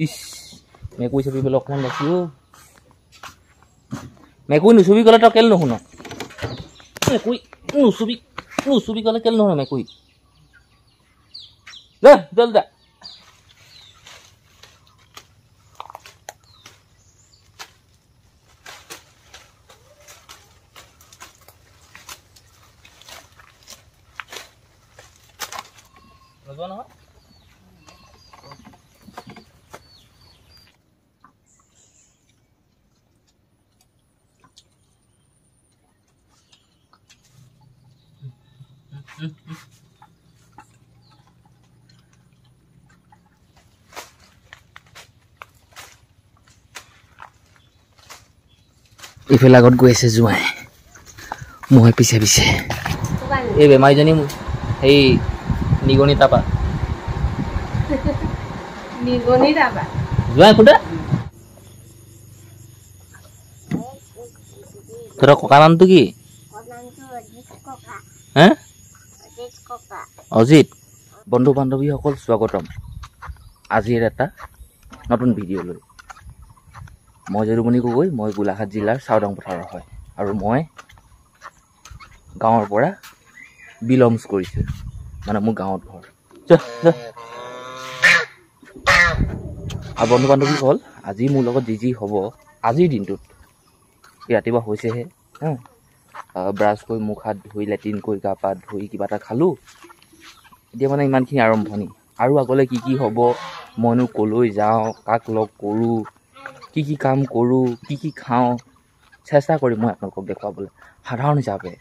Is মেকুৰী ছবি বোলে অকণমান বাচি মেকুৰী নুচুবি গ'লে তই কেলে নুশুন মেকুৰী নুচুবি গ'লে কেলে নুশুন মেকুৰী দে জলদি দে নজোৱা নহয় ইফালে আগত গৈ আছে জোঁৱাই মই পিছে পিছে এই বেমাৰীজনী সেই নিগনি তাপা জোঁৱাই খুদা তোৰ ককা নামটো কি হে অজিত বন্ধু বান্ধৱীসকল স্বাগতম আজিৰ এটা নতুন ভিডিঅ'লৈ মই যদুমণি গগৈ মই গোলাঘাট জিলাৰ চাওদাং পথাৰৰ হয় আৰু মই গাঁৱৰ পৰা বিলংছ কৰিছোঁ মানে মোৰ গাঁৱত ঘৰ আৰু বন্ধু বান্ধৱীসকল আজি মোৰ লগত যি হ'ব আজিৰ দিনটোত ৰাতিপুৱা হৈছেহে ব্ৰাছ কৰি মুখ হাত ধুই লেট্ৰিন কৰি গা পা ধুই কিবা এটা খালোঁ এতিয়া মানে ইমানখিনি আৰম্ভণি আৰু আগলৈ কি কি হ'ব মইনো ক'লৈ যাওঁ কাক লগ কৰোঁ কি কি কাম কৰোঁ কি কি খাওঁ চেষ্টা কৰিম মই আপোনালোকক দেখুৱাবলৈ সাধাৰণ হিচাপে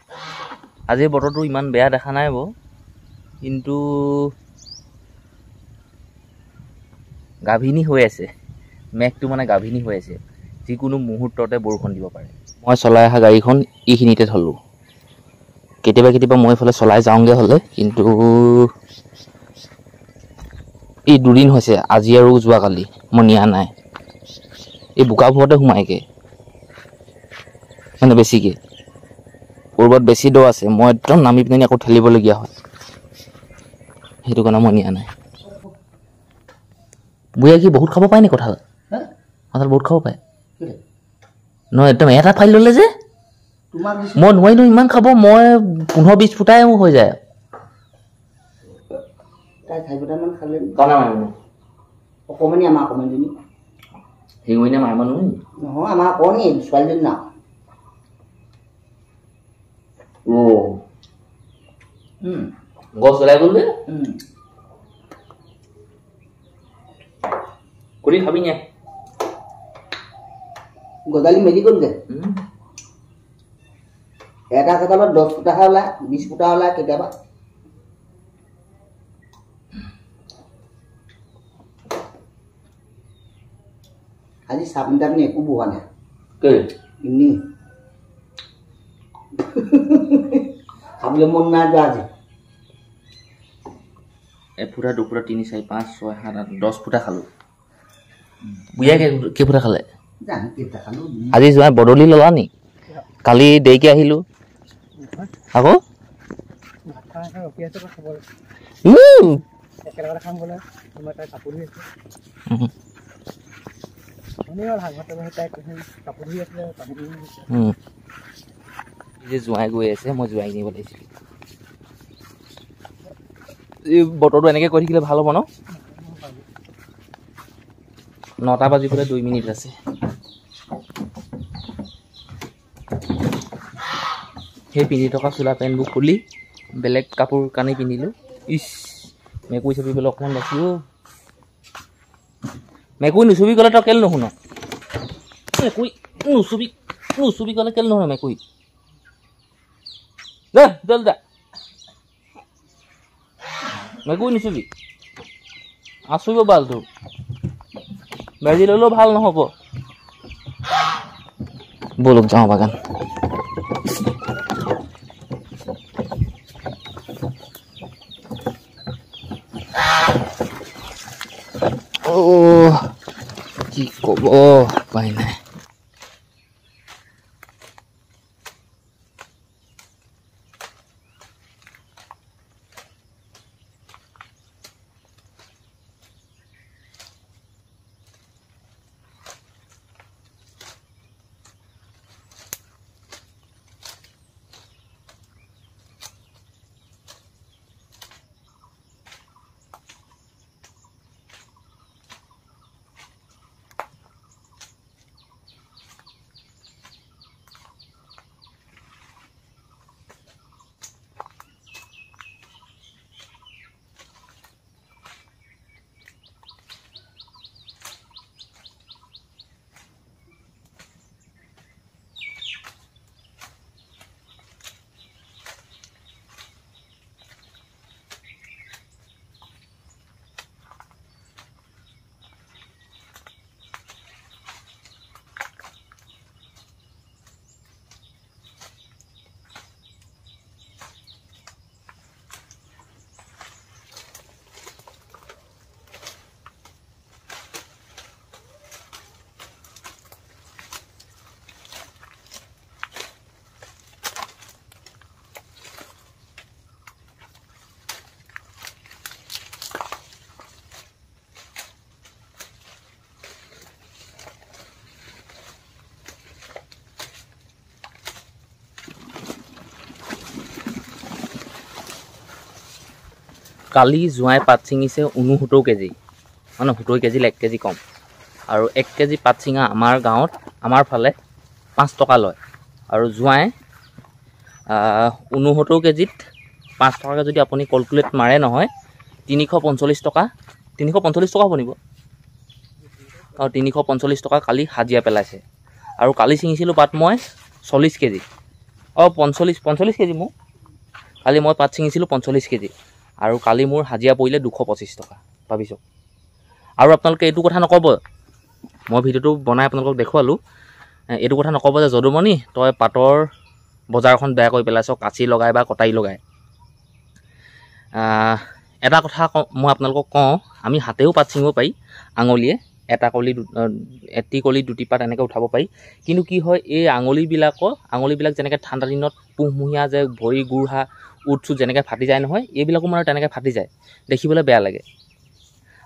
আজিৰ বতৰটো ইমান বেয়া দেখা নাই বাৰু কিন্তু গাভিনী হৈ আছে মেঘটো মানে গাভিনী হৈ আছে যিকোনো মুহূৰ্ততে বৰষুণ দিব পাৰে মই চলাই অহা গাড়ীখন এইখিনিতে থলোঁ কেতিয়াবা মই এইফালে চলাই যাওঁগৈ হ'লে কিন্তু এই দুদিন হৈছে আজি আৰু যোৱাকালি মই নিয়া নাই এই বোকাবোৰতে সোমাইগে মানে বেছিকৈ ক'ৰবাত বেছি দ আছে মই একদম নামি পিনে আকৌ ঠেলিবলগীয়া হয় সেইটো কাৰণে মই নিয়া নাই বুঢ়াই কি বহুত খাব পায় নি কঁঠাল কঁঠাল বহুত খাব পায় নহয় একদম এটা ফাইল ল'লে যে মই নোৱাৰিলোঁ ইমান খাব মই 15-20 ফুটাই মোৰ হৈ যায় অকমানি আমাৰ অকমানিজনী শিঙুইনে মাৰ মানুহ নহয় আমাৰ অকণি ছোৱালীজনী না গছ জ্বলাই গ'ল যে কৰি খাবি নে গজালি মেলি গ'ল যে এটা কঁঠালত 10 ফুটাহে ওলায় 20 ফুটা ওলায় কেতিয়াবা আজি চাপনি টাপনি একো বহা নাই এনেই খাবলৈ মন নাই যোৱা আজি এফুটা দুফুটা 3 4 5 6 7 8 10 ফুটা খালোঁ বুঢ়াই কেইফুটা খালে জানো কেইটা খালোঁ আজি যোৱা বদলি ল'লা নি কালি দেৰিকৈ আহিলোঁ আকৌ যে জোঁৱাই গৈ আছে মই জোঁৱাই নিব লাগিছিলোঁ এই বতৰটো এনেকৈ কৈ থাকিলে ভাল হ'ব ন 9টা বাজিবলৈ 2 মিনিট আছে সেই পিন্ধি থকা চোলা পেণ্টবোৰ খুলি বেলেগ কাপোৰ কানি পিন্ধিলোঁ ইচ মেকুৰী ছবি বোলে অকণমান বাচি মেকুৰী নুচুবি গ'লে তই কেলে নুশুন মেকুৰী নুচুবি গ'লে কেলে নুশুন মেকুৰী দে জলদি দে মেকুৰী নুচুবি আচুৰিব বালটো বেজি ল'লেও ভাল নহ'ব ব'লক যাওঁ বাগান কি ক'ব উপায় নাই কালি জোঁৱাই পাত ছিঙিছে 69 কেজি, মানে 70 কেজিল 1 কেজি কম। আৰু 1 কেজি পাত ছিঙা আমাৰ গাঁৱত আমাৰ ফালে 5 টকা লয়। আৰু জোঁৱাই 69 কেজিত 5 টকাকৈ যদি আপুনি কেলকুলেট মাৰে নহয় 345 টকা, 345 টকা বনিব। আৰু 345 টকা কালি হাজিৰা পেলাইছে। আৰু কালি ছিঙিছিলোঁ পাত মই 40 কেজি, 45 কেজি মোৰ কালি মই পাত ছিঙিছিলোঁ 45 কেজি। আৰু কালি মোৰ হাজিৰা পৰিলে 225 টকা, ভাবিছোঁ। আৰু আপোনালোকে এইটো কথা নক'ব, মই ভিডিঅ'টো বনাই আপোনালোকক দেখুৱালোঁ, এইটো কথা নক'ব যে যদুমণি তই পাতৰ বজাৰখন বেয়া কৰি পেলাইছ, কাচি লগাই বা কটাৰী লগাই। এটা কথা মই আপোনালোকক কওঁ, আমি হাতেও পাত ছিঙিব পাৰি, আঙুলিয়ে এটি কলি দুটি পাত এনেকৈ উঠাব পাৰি। কিন্তু কি হয়, এই আঙুলিবিলাক যেনেকৈ ঠাণ্ডা দিনত পুহমুহীয়া যে ভৰি গুৰহা উঠ চুট যেনেকৈ ফাটি যায় নহয়, এইবিলাকো মানে তেনেকৈ ফাটি যায়, দেখিবলৈ বেয়া লাগে।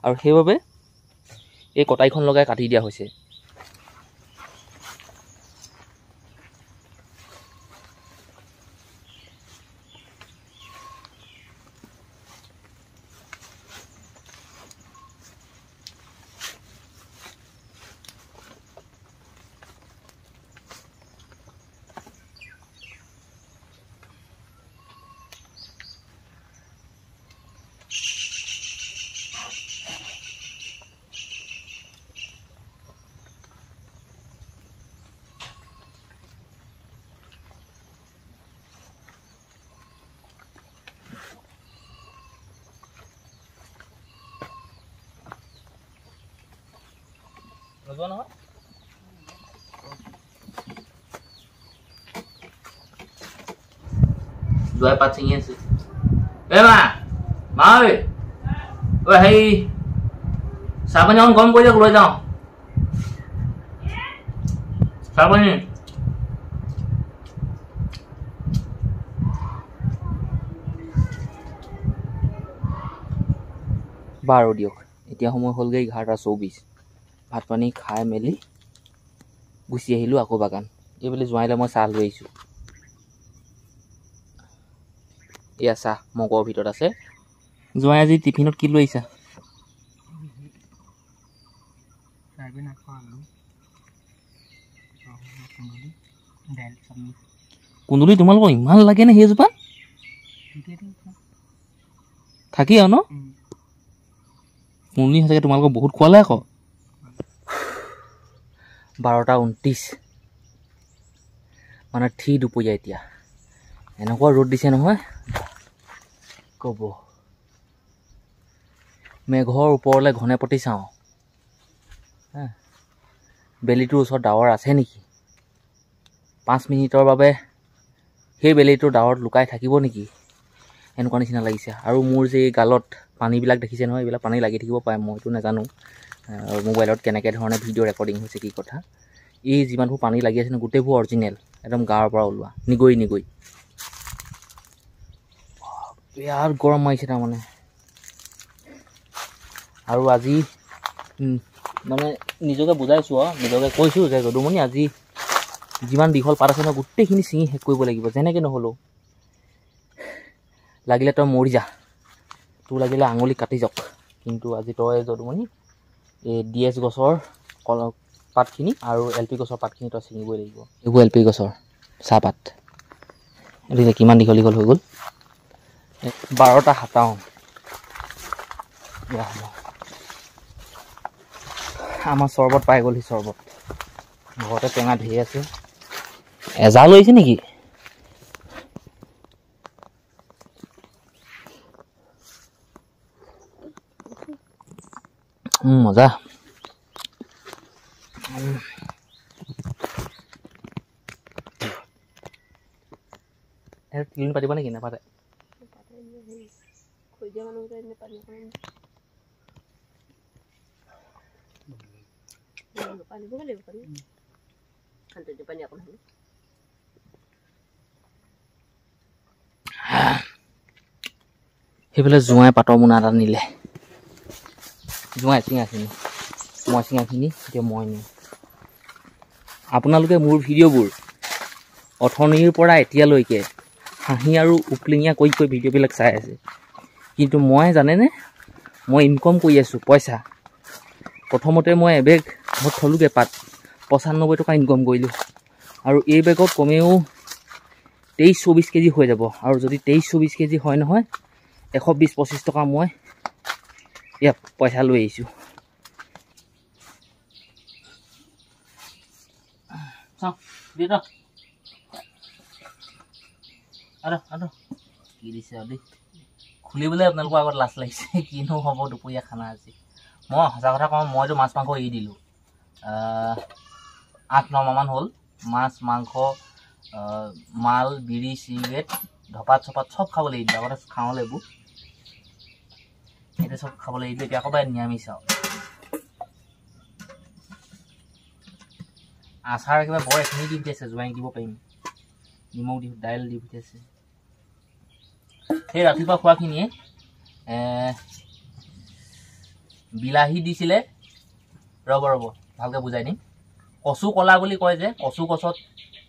আৰু সেইবাবে এই কটাৰীখন লগাই কাটি দিয়া হৈছে। নোযোৱা নহয় জোঁৱাই পাত ছিঙি আছে। মা ঐ হেৰি চাহপানী অকণ গৰম কৰি দিয়ক, লৈ যাওঁ চাহপানী। বাৰু দিয়ক, এতিয়া সময় হ'লগৈ 11:24। ভাত পানী খাই মেলি গুচি আহিলোঁ আকৌ বাগান। এইবেলি জোঁৱাইলৈ মই চাহ লৈ আহিছোঁ। এয়া চাহ মগৰ ভিতৰত আছে। জোঁৱাই আজি টিফিনত কি লৈ আহিছা? কুন্দুলি তোমালোকৰ ইমান লাগেনে সেইজোপা? থাকি আৰু ন? কুন্দুলি সঁচাকৈ তোমালোকক বহুত খোৱালে আকৌ। 12:29 মানে ঠিক দুপৰীয়া। এতিয়া এনেকুৱা ৰ'দ দিছে নহয় ক'ব। মেঘৰ ওপৰলৈ ঘনে প্ৰতি চাওঁ, বেলিটোৰ ওচৰত ডাৱৰ আছে নেকি? 5 মিনিটৰ বাবে সেই বেলিটোৰ ডাৱৰত লুকাই থাকিব নেকি, এনেকুৱা নিচিনা লাগিছে। আৰু মোৰ যে এই গালত পানীবিলাক দেখিছে নহয়, এইবিলাক পানী লাগি থাকিব পাৰে, মইতো নাজানো মোবাইলত কেনেকৈ ধৰণে ভিডিঅ' ৰেকৰ্ডিং হৈছে কি কথা। এই যিমানবোৰ পানী লাগি আছে ন, গোটেইবোৰ অৰিজিনেল, একদম গাঁৱৰ পৰা ওলোৱা, নিগৰি। বিৰাট গৰম মাৰিছে তাৰমানে। আৰু আজি মানে নিজকে বুজাইছোঁ আৰু নিজকে কৈছোঁ যে যদুমণি আজি যিমান দীঘল পাত আছে ন, গোটেইখিনি ছিঙি শেষ কৰিব লাগিব, যেনেকৈ নহ'লেও। লাগিলে তই মৰি যা, তোৰ লাগিলে আঙুলি কাটি যাওক, কিন্তু আজি তই যদুমণি এই DS গছৰ পাতখিনি আৰু LP গছৰ পাতখিনি তই ছিঙিবই লাগিব। এইবোৰ LP গছৰ চাহপাত, এইটো কিমান দীঘল হৈ গ'ল। 12:57 আমাৰ চৰ্বত পাই গ'লহি। চৰ্বত ঘৰতে টেঙা ধেৰ আছে। এজাল লৈছে নেকি? মজা। ক্লিন পাতিবা নেকি? নাপাতে। সেইফালে জোঁৱাই পাতৰ মোনা এটা নিলে। জোঁৱাই চিঙাখিনি, মই চিঙাখিনি এতিয়া মই নিওঁ। আপোনালোকে মোৰ ভিডিঅ'বোৰ অথনিৰ পৰা এতিয়ালৈকে হাঁহি আৰু উপলিঙীয়া কৈ ভিডিঅ'বিলাক চাই আছে, কিন্তু মই জানেনে মই ইনকম কৰি আছোঁ পইচা প্ৰথমতে মই এবেগ মই থলোঁগৈ পাত 95 টকা ইনকম কৰিলোঁ আৰু এই বেগত কমেও 23-24 কেজি হৈ যাব আৰু যদি 23-24 কেজি হয় নহয় 120-25 টকা মই ইয়াত পইচা লৈ আহিছোঁ চাওঁ দি ৰ আৰু কি দিছে আৰু দেই খুলিবলৈ আপোনালোকৰ আগত লাজ লাগিছে কিনো হ'ব দুপৰীয়া খানা আজি মই সঁচা কথা কওঁ মইতো মাছ মাংস এৰি দিলোঁ 8-9 মাহমান হ'ল মাছ মাংস মাল বিড়ি চিগাৰেট ধপাত চপাত চব খাবলৈ এৰি দিলোঁ আগতে খাওঁলে এইবোৰ এতিয়া চব খাবলৈ এৰি দিলোঁ এতিয়া আকৌ নিৰামিষ আৰু আচাৰ একেবাৰে বৰ এখিনি দি পঠিয়াইছে জোৱাইক দিব পাৰিম নিমখ দি দাইল দি পঠিয়াইছে সেই ৰাতিপুৱা খোৱাখিনিয়ে বিলাহী দিছিলে ৰ'ব ভালকৈ বুজাই দিম কচু কলা বুলি কয় যে কচু গছত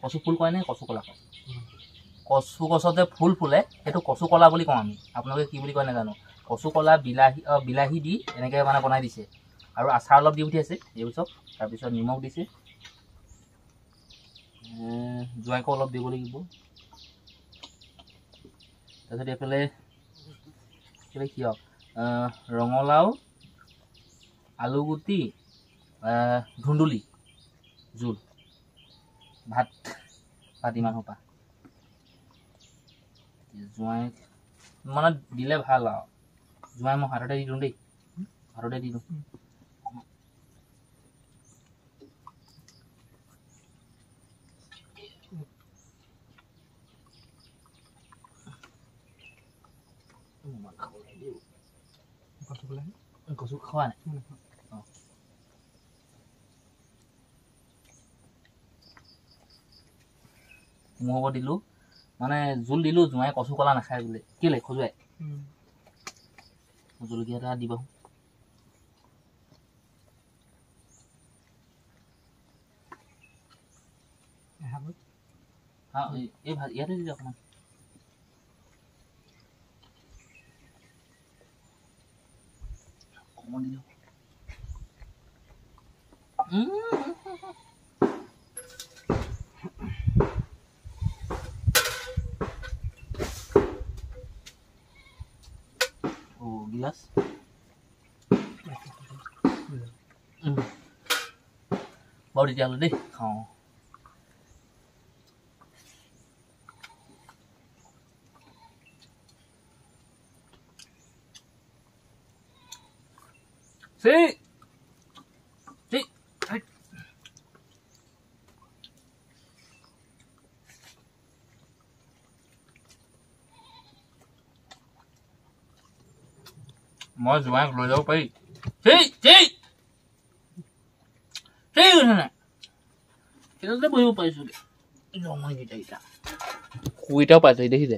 কচু ফুল কয় নে কচু কলা কয় কচু গছত যে ফুল ফুলে সেইটো কচু কলা বুলি কওঁ আমি আপোনালোকে কি বুলি কয় নাজানো কচু কলা বিলাহী দি এনেকৈ মানে বনাই দিছে আৰু আচাৰ অলপ দি পঠিয়াইছে এইবোৰ চব তাৰপিছত নিমখ দিছে জোৱাইকো অলপ দিব লাগিব তাৰপিছত এইফালে কি ৰঙালাও আলুগুটি ধুন্দুলি জোল ভাত ইমান সোপা জোৱাইক মানে দিলে ভাল আৰু জোৱাই মই হাততে দি দিওঁ দেই হাততে দি দিওঁ কচু খোৱা নাই মোৰ হ'ব দিলোঁ মানে জোল দিলোঁ জোঁৱাই কচু কলা নাখায় বোলে কেলে খজুৱাই জলকীয়া এটা দিব এই ভাত ইয়াতে দি দিয়ক অকণমান অকণমান দি দিয়ক গিলাচ বাৰু তেতিয়াহ'লে দেই খাওঁ মই জোৱাইক লৈ যাব পাৰি সেইটোতে বহিব পাৰিছো শুইটাও পাইছে দেখিছে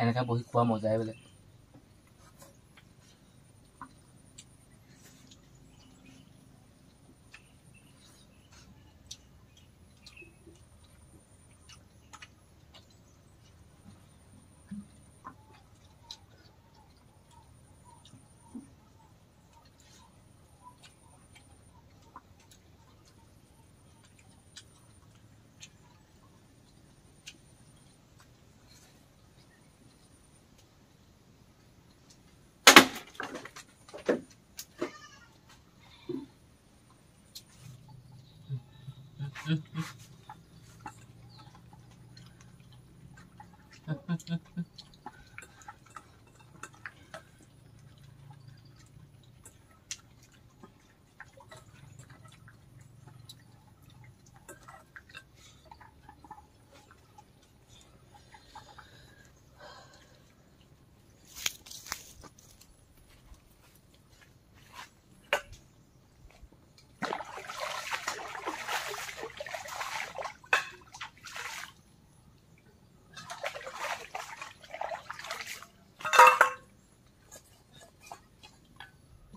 এনেকৈ বহি খোৱা মজাই বেলেগ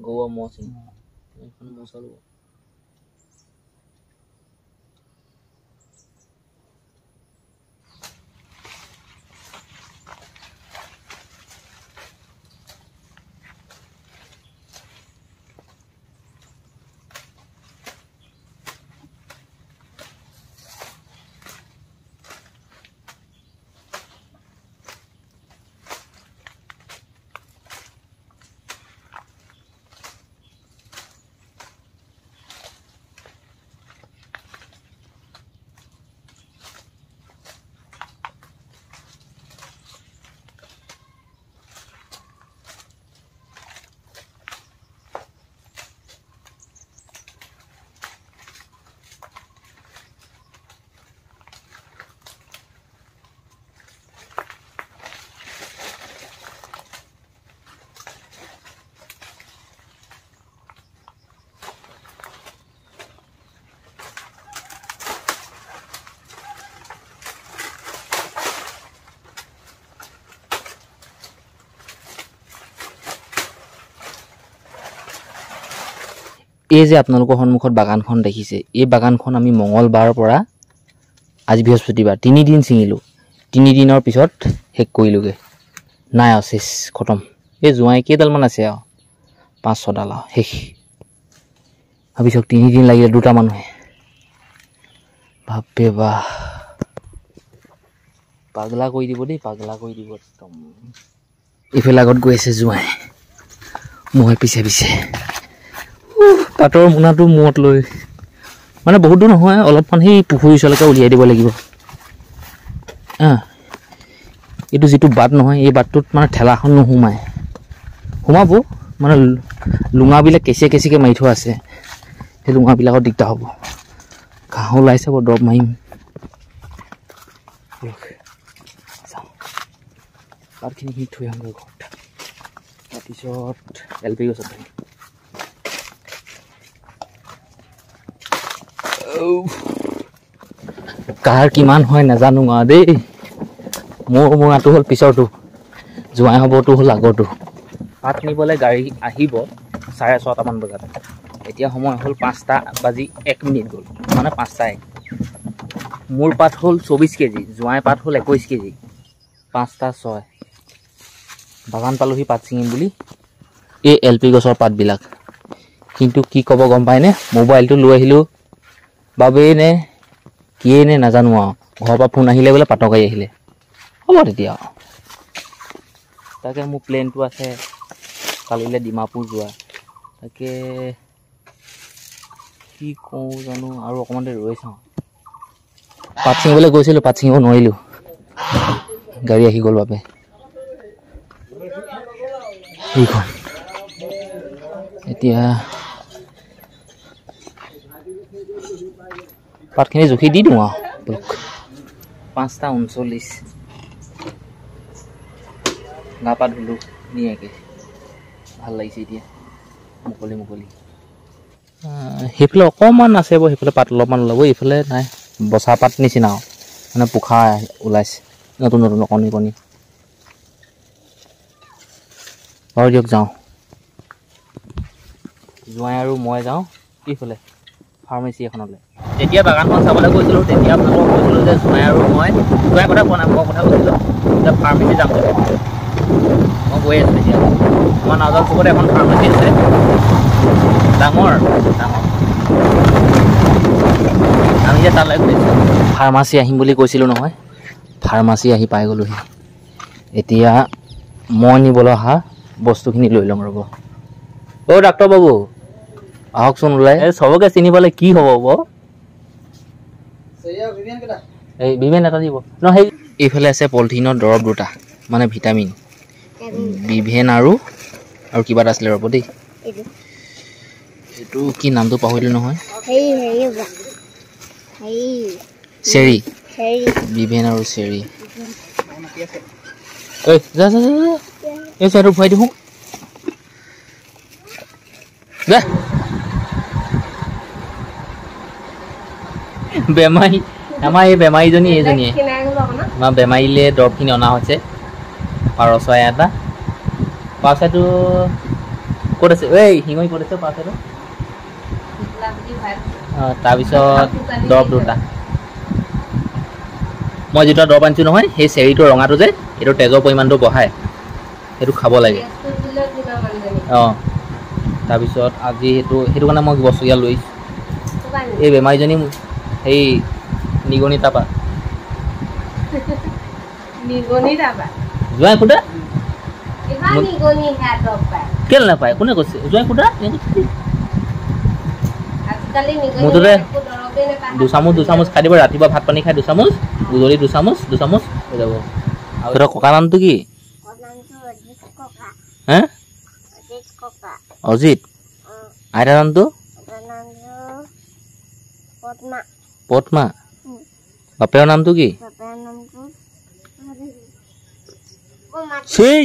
Oh, mau sih. Mau selalu. এই যে আপোনালোকৰ সন্মুখত বাগানখন দেখিছে এই বাগানখন আমি মঙ্গলবাৰৰ পৰা আজি বৃহস্পতিবাৰ 3 দিন ছিঙিলো 3 দিনৰ পিছত হেক কৰিলোগে নাই আছে খতম এই জুৱাই কেইডাল মান আছে 5-6 ডাল হেক ভাবিছক 3 দিন লাগিলে দুটা মানুহে ভাবে বা পাগলা কৰি দিব দেই পাগলা কৰি দিব একদম ইফালে আগত গৈ আছে জুৱাই মই পিছে পিছে পাটৰ মুনাটো মুৰত লৈ মানে বহুত দূৰ নহয় অলপমান সেই পুখুৰী চলকে উলিয়াই দিব লাগিব এইটো যেটো বাট নহয় এই বাটটোত মানে ঠেলাখন নোহোমায় সোমাব মানে লুঙাবিলাক কেঁচিয়া কেঁচিকে মাৰি থোৱা আছে সেই লুঙাবিলাকত দিগদাৰ হ'ব ঘাঁহ ওলাইছে বৰ দৰৱ মাৰিম পাতখিনি থৈ আহোঁগৈ ঘৰত তাৰপিছত LP গছত কাৰ কিমান হয় নাজানো দেই মোৰ আটো হ'ল পিছৰটো জুৱাই হ'বতো হ'ল আগৰটো পাত নিবলৈ গাড়ী আহিব 6:30 মান বজাত এতিয়া সময় হ'ল 5:01 গ'ল মানে 5:01 মোৰ পাত হ'ল 24 কেজি জুৱাই পাত হ'ল 21 কেজি 5:06 বাগান পালোহি পাত ছিঙিম বুলি এই LP গছৰ পাতবিলাক কিন্তু কি ক'ব গম পায়নে মোবাইলটো লৈ আহিলোঁ বাবেই নে কিয়ে নে নাজানো ঘৰৰ পৰা ফোন আহিলে বোলে পাতৰ গাড়ী আহিলে হ'ব তেতিয়া তাকে মোৰ প্লেনটো আছে কালিলৈ ডিমাপুৰ যোৱা তাকে কি কওঁ জানো আৰু অকণমান দেৰি ৰৈ চাওঁ পাত ছিঙিবলৈ গৈছিলোঁ পাত ছিঙিব নোৱাৰিলোঁ গাড়ী আহি গ'ল বাবে এইখন এতিয়া পাতখিনি জুখি দি দিওঁ 5:39 গা পা ধুলো ধুনীয়াকৈ ভাল লাগিছে এতিয়া মুকলি মুকলি সেইফালে অকণমান আছে বাৰু সেইফালে পাত অলপমান ওলাব এইফালে নাই বচা পাত নিচিনা মানে পোখা ওলাইছে নতুন নতুন কণী কণী বাৰু দিয়ক যাওঁ জুৱাই আৰু মই যাওঁ এইফালে ফাৰ্মাচী এখনলৈ যেতিয়া বাগানখন চাবলৈ গৈছিলোঁ তেতিয়া আপোনালোকক কৈছিলোঁ যে জুৱাই আৰু মই জুৱাই কথা কোৱা নাই মই কথা কৈছিলোঁ যে ফাৰ্মাচী যাম মই গৈ আছোঁ এতিয়া আমাৰ নাজল চুকত এখন ফাৰ্মাচী আছে ডাঙৰ আমি যে তালৈ গৈছোঁ ফাৰ্মাচী আহিম বুলি কৈছিলোঁ নহয় ফাৰ্মাচী আহি পাই গ'লোহি এতিয়া মই নিবলৈ অহা বস্তুখিনি লৈ ল'ম ৰ'ব ডাক্তৰ বাবু আহকচোন ওলাই চবকে চিনি পালে কি হ'ব এই বিভেন এটা দিব ন সেই এইফালে আছে পলিথিনৰ দৰৱ দুটা মানে ভিটামিন বিভেন আৰু কিবা এটা আছিলে ৰ'ব দেই এইটো কি নামটো পাহৰিলোঁ নহয় চেৰি বিভেন আৰু চেৰি যা এই চেৰিটো ভৰাই দিওঁ যা বেমাৰী আমাৰ এই বেমাৰীজনী এইজনীয়ে আমাৰ বেমাৰীলৈ দৰৱখিনি অনা হৈছে পাৰ চৰাই এটা পাৰ চৰাইটো ক'ত আছে এই শিঙৰি ক'ত আছে পাছতে তাৰপিছত দৰৱ দুটা মই যিটো দৰৱ আনিছোঁ নহয় সেই চেৰিটো ৰঙাটো যে এইটো তেজৰ পৰিমাণটো বঢ়ায় সেইটো খাব লাগে অঁ তাৰপিছত আজি সেইটো কাৰণে মই বস্তুকেইটা লৈ আহিছোঁ এই বেমাৰীজনী সেই নিগনি তাৰপা জোঁৱাই সোধা কেলে নাপায় কোনে কৈছে জোঁৱাই সোধা মুঠতে দুচামুচ খাই দিব ৰাতিপুৱা ভাত পানী খাই দুচামুচ গধূলি দুচামুচ হৈ যাব আৰু তোৰ ককাৰ নামটো কি হে অজিত আইতাৰ নামটো পদ্মা বাপেৰৰ নামটো কি সেই